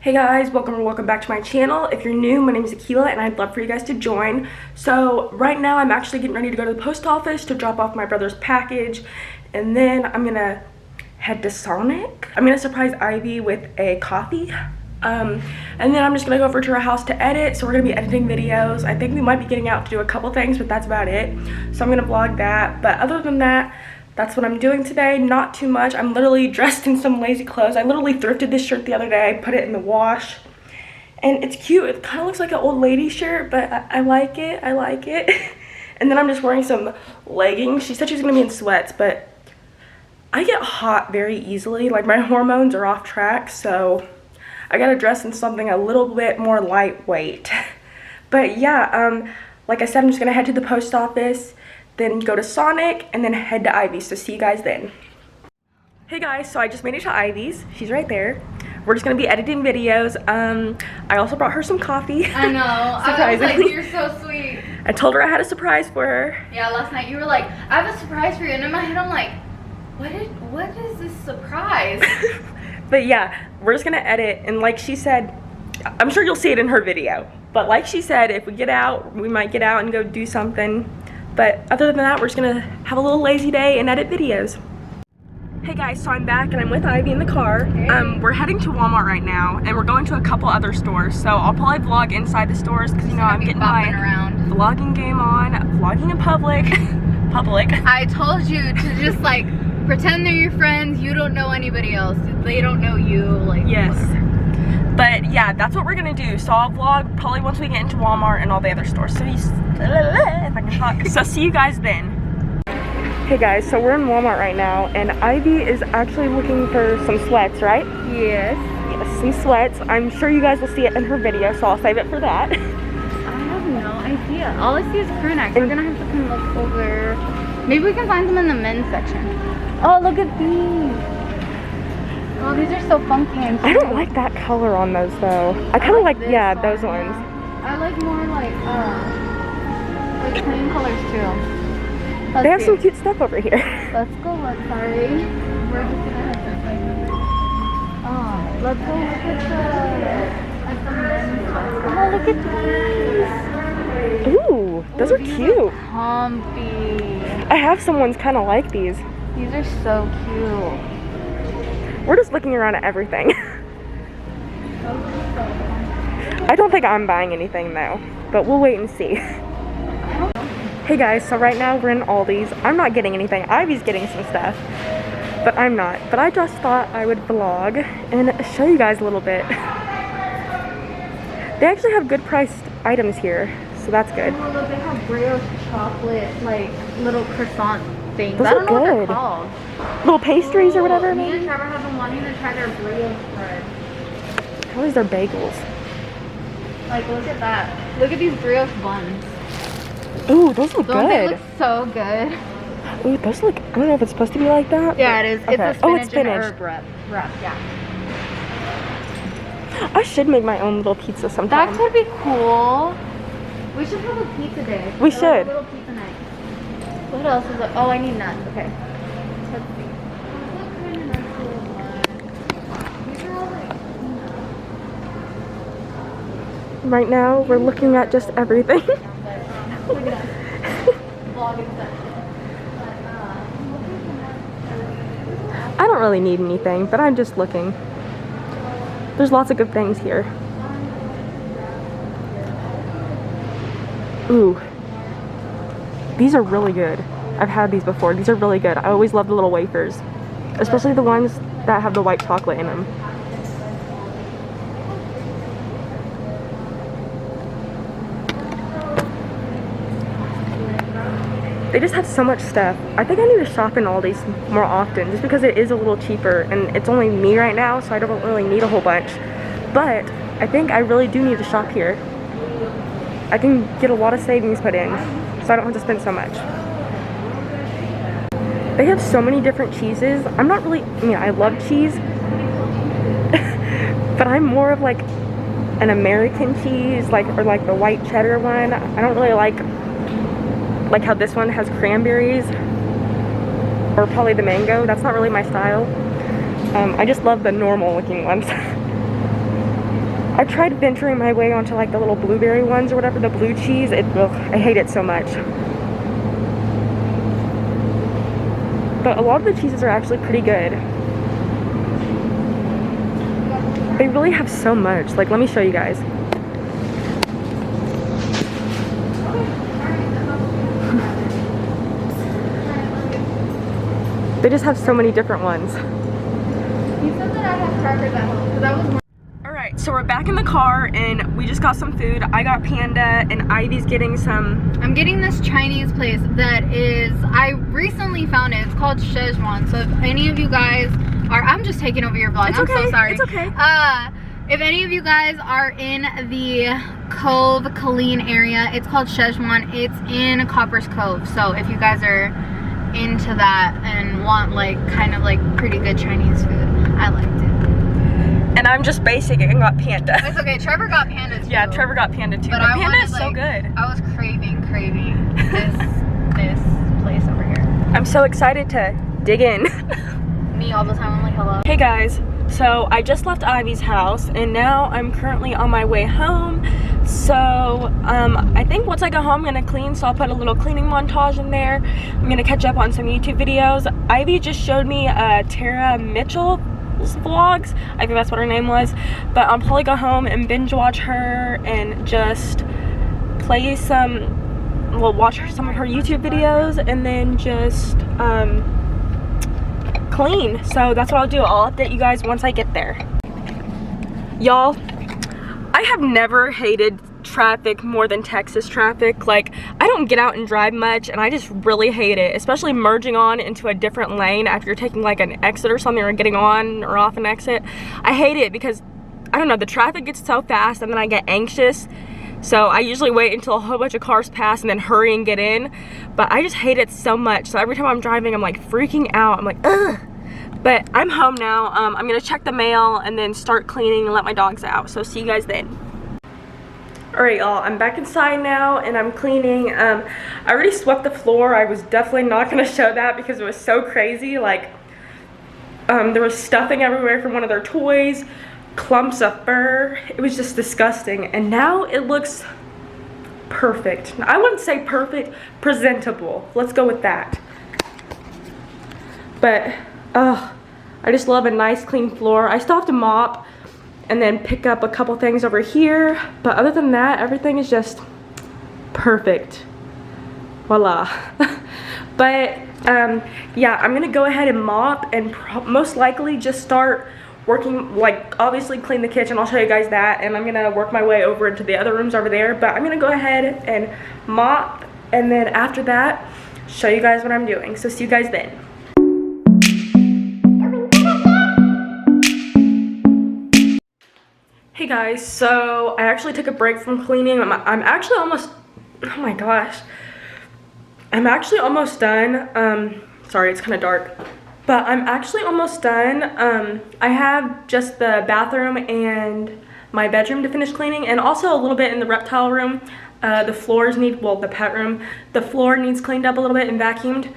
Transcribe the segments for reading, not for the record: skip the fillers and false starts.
Hey guys, welcome back to my channel. If you're new, my name is Akila and I'd love for you guys to join. So right now I'm actually getting ready to go to the post office to drop off my brother's package, and then I'm gonna head to Sonic. I'm gonna surprise Ivy with a coffee. And then I'm just gonna go over to her house to edit. So we're gonna be editing videos. I think we might be getting out to do a couple things, but that's about it. So I'm gonna vlog that. But other than that, that's what I'm doing today. Not too much. I'm literally dressed in some lazy clothes. I literally thrifted this shirt the other day. I put it in the wash. And it's cute. It kind of looks like an old lady shirt, but I like it. I like it. And then I'm just wearing some leggings. She said she's going to be in sweats, but I get hot very easily. Like, my hormones are off track, so I got to dress in something a little bit more lightweight. But yeah, like I said, I'm just going to head to the post office, then go to Sonic, and then head to Ivy's. So see you guys then. Hey guys, so I just made it to Ivy's. She's right there. We're just gonna be editing videos. I also brought her some coffee. I know. Surprisingly. I was like, you're so sweet. I told her I had a surprise for her. Yeah, last night you were like, I have a surprise for you, and in my head I'm like, what is this surprise? But yeah, we're just gonna edit, and like she said, I'm sure you'll see it in her video, but like she said, if we get out, we might get out and go do something. But other than that, we're just gonna have a little lazy day and edit videos. Hey guys, so I'm back and I'm with Ivy in the car. Hey. We're heading to Walmart right now, and we're going to a couple other stores. So I'll probably vlog inside the stores because, you know, I'm getting my vlogging game on, vlogging in public. I told you to just like pretend they're your friends. You don't know anybody else. They don't know you. Like, yes. Whatever. But yeah, that's what we're gonna do. So I'll vlog probably once we get into Walmart and all the other stores. So if I can talk. So see you guys then. Hey guys, so we're in Walmart right now, and Ivy is actually looking for some sweats, right? Yes. Yes, some sweats. I'm sure you guys will see it in her video, so I'll save it for that. I have no idea. All I see is crew necks. We're gonna have to come look over. Maybe we can find them in the men's section. Oh, look at these. Oh, these are so funky and cute. I don't like that color on those though. I kind of like yeah, one, those ones. I like more like plain colors too. They have some cute stuff over here. Let's go look, sorry. We're just gonna head this way. Oh, let's go look at the men's. Oh, look at these. Ooh, those are cute. Comfy. I have some ones kind of like these. These are so cute. We're just looking around at everything. I don't think I'm buying anything though, but we'll wait and see. Hey guys, so right now we're in Aldi's. I'm not getting anything. Ivy's getting some stuff, but I'm not. But I just thought I would vlog and show you guys a little bit. They actually have good priced items here, so that's good. Oh, look, they have brioche chocolate, like little croissant things. Those I don't are know what they're good. called. Little pastries or whatever. Me and Trevor have been wanting to try their brioche bread. How is their bagels? Like, look at that. Look at these brioche buns. Ooh, those look Don't they good. look so good? Ooh, those look, I don't know if it's supposed to be like that. Yeah, it is. Okay. It's a spinach, oh, it's spinach. and herb wrap. Yeah. I should make my own little pizza sometime. That could be cool. We should have a pizza day. We should. A little pizza night. What else is it? Oh, I need nuts. Okay. Let's see. Right now, we're looking at just everything. Look at us. Vlogging section. I don't really need anything, but I'm just looking. There's lots of good things here. Ooh. These are really good. I've had these before. These are really good. I always love the little wafers, especially the ones that have the white chocolate in them. They just have so much stuff. I think I need to shop in Aldi's more often just because it is a little cheaper, and it's only me right now, so I don't really need a whole bunch. But I think I really do need to shop here. I can get a lot of savings put in, so I don't have to spend so much. They have so many different cheeses. I'm not really, I mean, I love cheese, but I'm more of like an American cheese, or like the white cheddar one. I don't really like how this one has cranberries, or probably the mango. That's not really my style. I just love the normal looking ones. I tried venturing my way onto like the little blueberry ones or whatever, the blue cheese. I hate it so much. But a lot of the cheeses are actually pretty good. They really have so much. Like, let me show you guys. They just have so many different ones. You said that I have crackers at home, because I was more. Alright, so we're back in the car and we just got some food. I got Panda and Ivy's getting some. I'm getting this Chinese place that is, I recently found it. It's called Szechuan. So if any of you guys are, I'm just taking over your vlog. It's I'm okay. so sorry. It's okay. If any of you guys are in the Cove, Colleen area, it's called Szechuan. It's in Copper's Cove. So if you guys are into that and want like kind of like pretty good Chinese food, I liked it. And I'm just basic and got Panda. It's okay. Trevor got Panda too. Yeah, Trevor got Panda too. But But Panda is so like, good. I was craving this place over here. I'm so excited to dig in. Me all the time. I'm like, hello. Hey guys, so I just left Ivy's house and now I'm currently on my way home. So I think once I go home I'm gonna clean, so I'll put a little cleaning montage in there. I'm gonna catch up on some YouTube videos. Ivy just showed me Tara Mitchell's vlogs. I think that's what her name was. But I'll probably go home and binge watch her and just play watch some of her YouTube videos and then just clean. So that's what I'll do. I'll update you guys once I get there. Y'all, I have never hated traffic more than Texas traffic. Like, I don't get out and drive much and I just really hate it, especially merging on into a different lane after you're taking like an exit or something or getting on or off an exit. I hate it because, I don't know, the traffic gets so fast and then I get anxious. So I usually wait until a whole bunch of cars pass and then hurry and get in. But I just hate it so much. So every time I'm driving, I'm like freaking out. I'm like, ugh. But I'm home now. I'm gonna check the mail and then start cleaning and let my dogs out. So see you guys then. Alright y'all, I'm back inside now and I'm cleaning. I already swept the floor. I was definitely not gonna show that because it was so crazy. Like, there was stuffing everywhere from one of their toys, clumps of fur. It was just disgusting. And now it looks perfect. I wouldn't say perfect, presentable. Let's go with that. But, I just love a nice clean floor. I still have to mop and then pick up a couple things over here. But other than that, everything is just perfect. Voila. But, yeah, I'm gonna go ahead and mop and most likely just start working, like obviously clean the kitchen. I'll show you guys that, and I'm gonna work my way over into the other rooms over there. But I'm gonna go ahead and mop, and then after that show you guys what I'm doing. So see you guys then. Hey guys, so I actually took a break from cleaning. I'm actually almost, oh my gosh, I'm actually almost done. Sorry, it's kind of dark. But I'm actually almost done. I have just the bathroom and my bedroom to finish cleaning, and also a little bit in the reptile room. The floors need, well, the pet room, the floor needs cleaned up a little bit and vacuumed.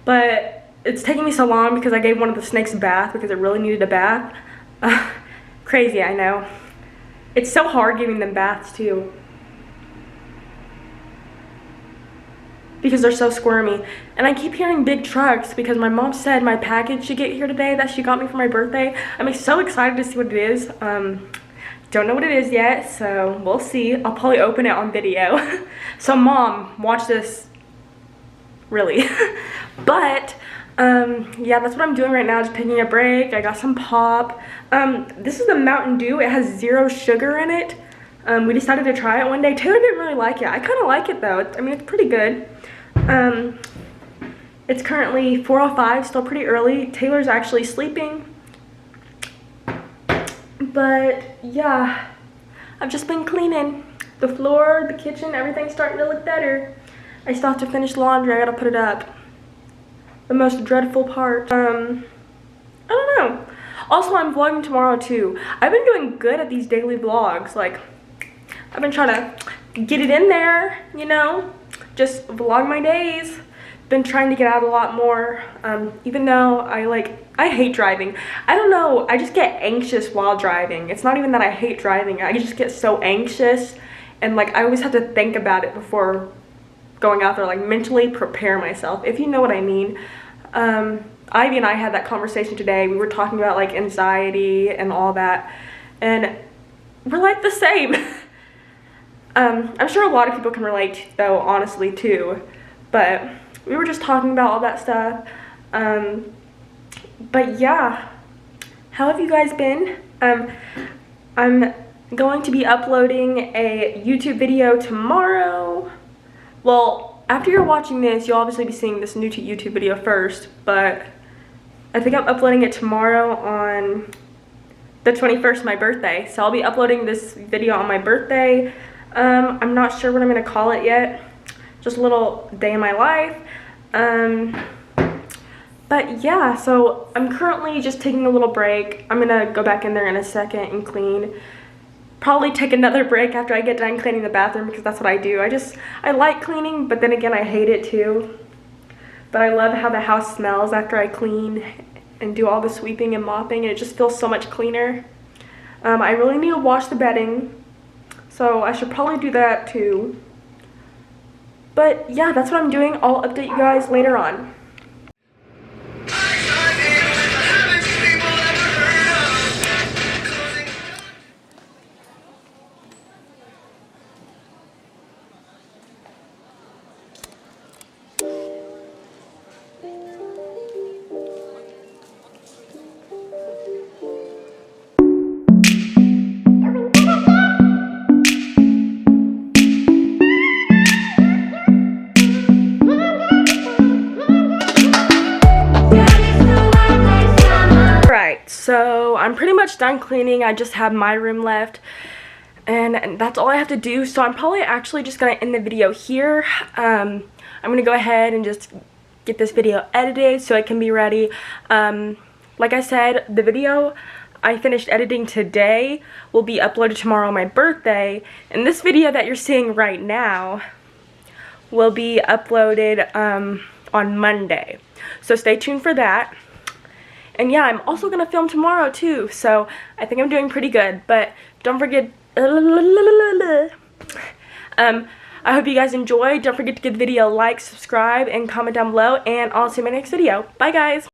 But it's taking me so long because I gave one of the snakes a bath because it really needed a bath. Crazy, I know. It's so hard giving them baths too, because they're so squirmy. And I keep hearing big trucks because my mom said my package should get here today that she got me for my birthday. I'm so excited to see what it is. Don't know what it is yet, so we'll see. I'll probably open it on video. So Mom, watch this. Really. But yeah, that's what I'm doing right now, just taking a break. I got some pop. This is the Mountain Dew. It has 0 sugar in it. We decided to try it one day. Taylor didn't really like it. I kind of like it though. I mean, it's pretty good. It's currently 4:05, still pretty early. Taylor's actually sleeping. But yeah, I've just been cleaning the floor, the kitchen, everything's starting to look better. I still have to finish laundry. I gotta put it up. The most dreadful part. I don't know. Also, I'm vlogging tomorrow too. I've been doing good at these daily vlogs. Like, I've been trying to get it in there, you know, just vlog my days. been trying to get out a lot more, even though I hate driving. I don't know, I just get anxious while driving. It's not even that I hate driving, I just get so anxious, and like I always have to think about it before going out there, like mentally prepare myself, if you know what I mean. Ivy and I had that conversation today. We were talking about like anxiety and all that, and we're like the same. I'm sure a lot of people can relate though, honestly, too, but we were just talking about all that stuff. But yeah, how have you guys been? I'm going to be uploading a YouTube video tomorrow. Well, after you're watching this, you'll obviously be seeing this new YouTube video first, but I think I'm uploading it tomorrow on the 21st, my birthday. So I'll be uploading this video on my birthday. I'm not sure what I'm gonna call it yet. Just a little day in my life. But yeah, so I'm currently just taking a little break. I'm gonna go back in there in a second and clean. Probably take another break after I get done cleaning the bathroom, because that's what I do. I like cleaning, but then again I hate it too. But I love how the house smells after I clean and do all the sweeping and mopping, and it just feels so much cleaner. I really need to wash the bedding, so I should probably do that too. But yeah, that's what I'm doing. I'll update you guys later on. So I'm pretty much done cleaning. I just have my room left, and that's all I have to do. So I'm probably actually just gonna end the video here. I'm gonna go ahead and just get this video edited so it can be ready. Like I said, the video I finished editing today will be uploaded tomorrow on my birthday, and this video that you're seeing right now will be uploaded on Monday. So stay tuned for that. And yeah, I'm also gonna film tomorrow too, so I think I'm doing pretty good. But don't forget, I hope you guys enjoyed. Don't forget to give the video a like, subscribe, and comment down below, and I'll see you in my next video. Bye guys!